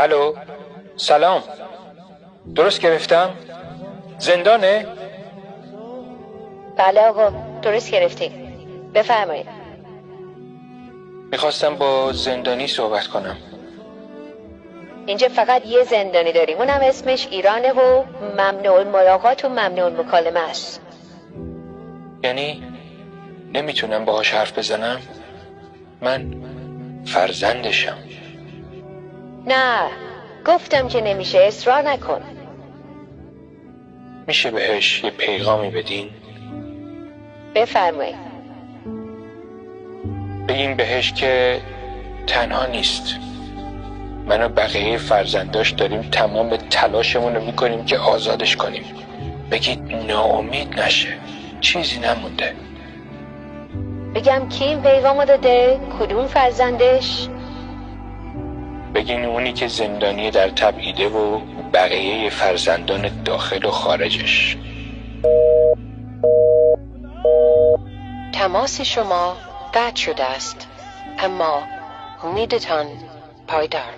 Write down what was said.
الو، سلام. درست گرفتم؟ زندانه؟ بله آقا، درست گرفتی. بفرمایید. میخواستم با زندانی صحبت کنم. اینجا فقط یه زندانی داریم، اونم اسمش ایرانه و ممنوع الملاقات و ممنوع المکالمه است. یعنی نمیتونم باهاش حرف بزنم؟ من فرزندشم. نه، گفتم که نمیشه، اصرار نکن. میشه بهش یه پیغامی بدین؟ بفرمایید. بگین بهش که تنها نیست. من و بقیه فرزنداش داریم تمام تلاشمون رو میکنیم که آزادش کنیم. بگید ناامید نشه، چیزی نمونده. بگم کی این پیغامو داده؟ کدوم فرزندش؟ بگین اونی که زندانی در تبعیده و بقیه فرزندان داخل و خارجش. تماس شما قطع شده است، اما امیدتان پایدار.